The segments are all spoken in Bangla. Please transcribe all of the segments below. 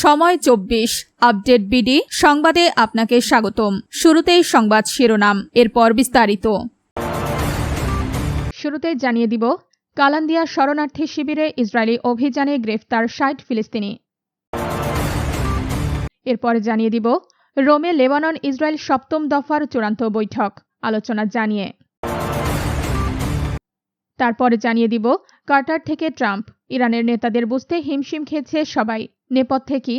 সময় ২৪ আপডেট বিডি সংবাদে আপনাকে স্বাগতম। শুরুতেই সংবাদ শিরোনাম, এরপর বিস্তারিত। শুরুতেই জানিয়ে দিব, কালান্দিয়া শরণার্থী শিবিরে ইসরায়েলি অভিযানে গ্রেফতার ৬০ ফিলিস্তিনি। এরপর জানিয়ে দিব, রোমে লেবানন ইসরায়েল সপ্তম দফার চূড়ান্ত বৈঠক, আলোচনা জানিয়ে। তারপরে জানিয়ে দিব, কাটার থেকে ট্রাম্প, ইরানের নেতাদের বুঝতে হিমশিম খেয়েছে সবাই, নেপথ্যে কি?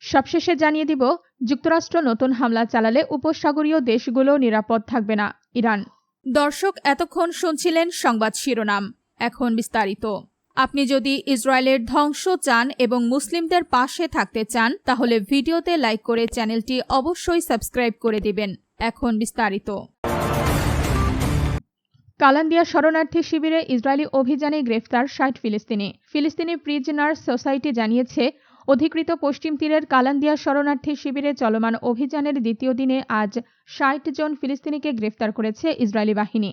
সবশেষে জানিয়ে দিব, যুক্তরাষ্ট্র নতুন হামলা চালালে উপসাগরীয় দেশগুলো নিরাপদ থাকবে না, ইরান। দর্শক, এতক্ষণ শুনছিলেন সংবাদ শিরোনাম, এখন বিস্তারিত। আপনি যদি ইসরায়েলের ধ্বংস চান এবং মুসলিমদের পাশে থাকতে চান, তাহলে ভিডিওতে লাইক করে চ্যানেলটি অবশ্যই সাবস্ক্রাইব করে দিবেন। এখন বিস্তারিত। কালান্দিয়া শরণার্থী শিবিরে ইসরায়েলি অভিযানে গ্রেফতার ৬০ ফিলিস্তিনি। ফিলিস্তিনি প্রিজনার্স সোসাইটি জানিয়েছে, অধিকৃত পশ্চিম তীরের কালান্দিয়া শরণার্থী শিবিরে চলমান অভিযানের দ্বিতীয় দিনে আজ ৬০ জন ফিলিস্তিনিকে গ্রেফতার করেছে ইসরায়েলি বাহিনী।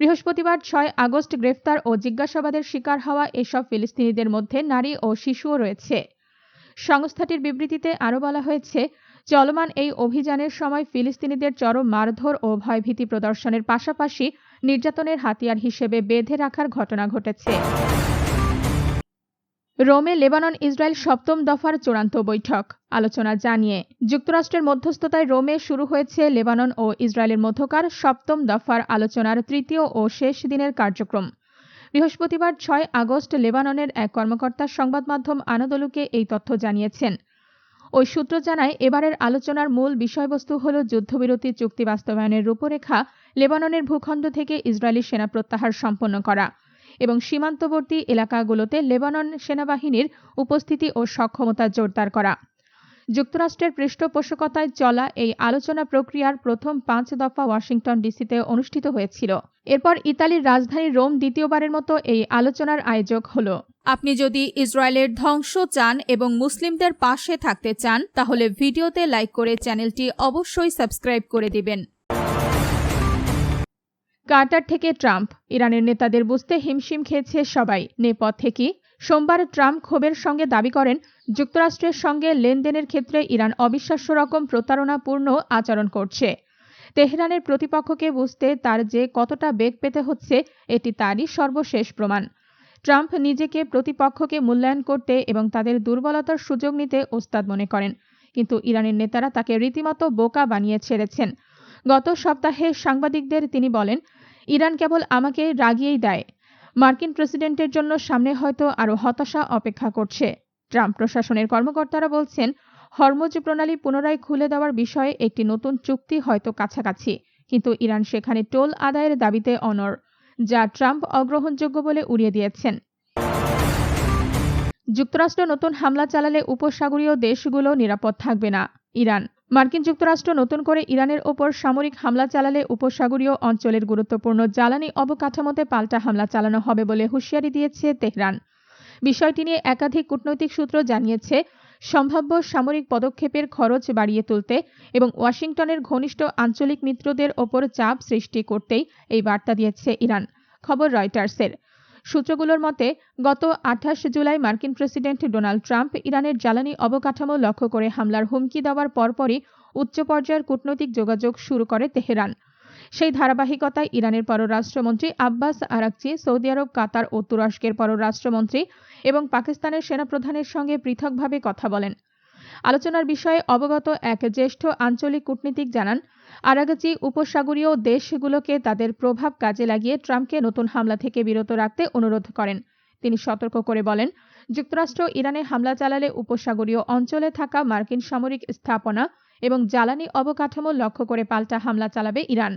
বৃহস্পতিবার ৬ আগস্ট গ্রেফতার ও জিজ্ঞাসাবাদের শিকার হওয়া এসব ফিলিস্তিনিদের মধ্যে নারী ও শিশুও রয়েছে। সংস্থাটির বিবৃতিতে আরও বলা হয়েছে, চলমান এই অভিযানের সময় ফিলিস্তিনিদের চরম মারধর ও ভয়ভীতি প্রদর্শনের পাশাপাশি নির্যাতনের হাতিয়ার হিসেবে বেঁধে রাখার ঘটনা ঘটেছে। রোমে লেবানন ইসরায়েল সপ্তম দফার চূড়ান্ত বৈঠক, আলোচনা জানিয়ে। যুক্তরাষ্ট্রের মধ্যস্থতায় রোমে শুরু হয়েছে লেবানন ও ইসরায়েলের মধ্যকার সপ্তম দফার আলোচনার তৃতীয় ও শেষ দিনের কার্যক্রম। বৃহস্পতিবার ৬ আগস্ট লেবাননের এক কর্মকর্তা সংবাদ মাধ্যম আনাদোলুকে এই তথ্য জানিয়েছেন। ওই সূত্র জানায়, এবারের আলোচনার মূল বিষয়বস্তু হল যুদ্ধবিরতি চুক্তি বাস্তবায়নের রূপরেখা, লেবাননের ভূখণ্ড থেকে ইসরায়েলি সেনা প্রত্যাহার সম্পন্ন করা এবং সীমান্তবর্তী এলাকাগুলোতে লেবানন সেনাবাহিনীর উপস্থিতি ও সক্ষমতা জোরদার করা। যুক্তরাষ্ট্রের পৃষ্ঠপোষকতায় চলা এই আলোচনা প্রক্রিয়ার প্রথম ৫ দফা ওয়াশিংটন ডিসিতে অনুষ্ঠিত হয়েছিল। এরপর ইতালির রাজধানী রোম দ্বিতীয়বারের মতো এই আলোচনার আয়োজক হল। আপনি যদি ইসরায়েলের ধ্বংস চান এবং মুসলিমদের পাশে থাকতে চান, তাহলে ভিডিওতে লাইক করে চ্যানেলটি অবশ্যই সাবস্ক্রাইব করে দিবেন। কাটার থেকে ট্রাম্প, ইরানের নেতাদের বুঝতে হিমশিম খেয়েছে সবাই, নেপথ্যে কি? সোমবার ট্রাম্প ক্ষোভের সঙ্গে দাবি করেন, যুক্তরাষ্ট্রের সঙ্গে লেনদেনের ক্ষেত্রে ইরান অবিশ্বাস্য রকম প্রতারণাপূর্ণ আচরণ করছে। তেহরানের প্রতিপক্ষকে বুঝতে তার যে কতটা বেগ পেতে হচ্ছে, এটি তারই সর্বশেষ প্রমাণ। ট্রাম্প নিজেকে প্রতিপক্ষকে মূল্যায়ন করতে এবং তাদের দুর্বলতার সুযোগ নিতে ওস্তাদ মনে করেন, কিন্তু ইরানের নেতারা তাকে রীতিমতো বোকা বানিয়ে ছেড়েছেন। গত সপ্তাহে সাংবাদিকদের তিনি বলেন, ইরান কেবল আমাকে রাগিয়েই দেয়। মার্কিন প্রেসিডেন্টের জন্য সামনে হয়তো আরও হতাশা অপেক্ষা করছে। ট্রাম্প প্রশাসনের কর্মকর্তারা বলছেন, হরমুজ প্রণালী পুনরায় খুলে দেওয়ার বিষয়ে একটি নতুন চুক্তি হয়তো কাছাকাছি, কিন্তু ইরান সেখানে টোল আদায়ের দাবিতে অনড়, যা ট্রাম্প অগ্রহণযোগ্য বলে উড়িয়ে দিয়েছেন। যুক্তরাষ্ট্র নতুন হামলা চালালে উপসাগরীয় দেশগুলো নিরাপদ থাকবে না, ইরান। মার্কিন যুক্তরাষ্ট্র নতুন করে ইরানের ওপর সামরিক হামলা চালালে উপসাগরীয় অঞ্চলের গুরুত্বপূর্ণ জ্বালানি অবকাঠামোতে পাল্টা হামলা চালানো হবে বলে হুঁশিয়ারি দিয়েছে তেহরান। বিষয়টি নিয়ে একাধিক কূটনৈতিক সূত্র জানিয়েছে, সম্ভাব্য সামরিক পদক্ষেপের খরচ বাড়িয়ে তুলতে এবং ওয়াশিংটনের ঘনিষ্ঠ আঞ্চলিক মিত্রদের ওপর চাপ সৃষ্টি করতেই এই বার্তা দিয়েছে ইরান। খবর রয়টার্সের। সূত্রগুলোর মতে, গত ২৮ জুলাই মার্কিন প্রেসিডেন্ট ডোনাল্ড ট্রাম্প ইরানের জ্বালানি অবকাঠামো লক্ষ্য করে হামলার হুমকি দেওয়ার পরপরই উচ্চ পর্যায়ের কূটনৈতিক যোগাযোগ শুরু করে তেহরান। সেই ধারাবাহিকতায় ইরানের পররাষ্ট্রমন্ত্রী আব্বাস আরাকচি সৌদি আরব, কাতার ও তুরস্কের পররাষ্ট্রমন্ত্রী এবং পাকিস্তানের সেনাপ্রধানের সঙ্গে পৃথকভাবে কথা বলেন। আলোচনার বিষয়ে অবগত এক জ্যেষ্ঠ আঞ্চলিক কূটনীতিক জানান, আরাকচি উপসাগরীয় দেশগুলোকে তাদের প্রভাব কাজে লাগিয়ে ট্রাম্পকে নতুন হামলা থেকে বিরত রাখতে অনুরোধ করেন। তিনি সতর্ক করে বলেন, যুক্তরাষ্ট্র ইরানে হামলা চালালে উপসাগরীয় অঞ্চলে থাকা মার্কিন সামরিক স্থাপনা এবং জ্বালানি অবকাঠামো লক্ষ্য করে পাল্টা হামলা চালাবে ইরান।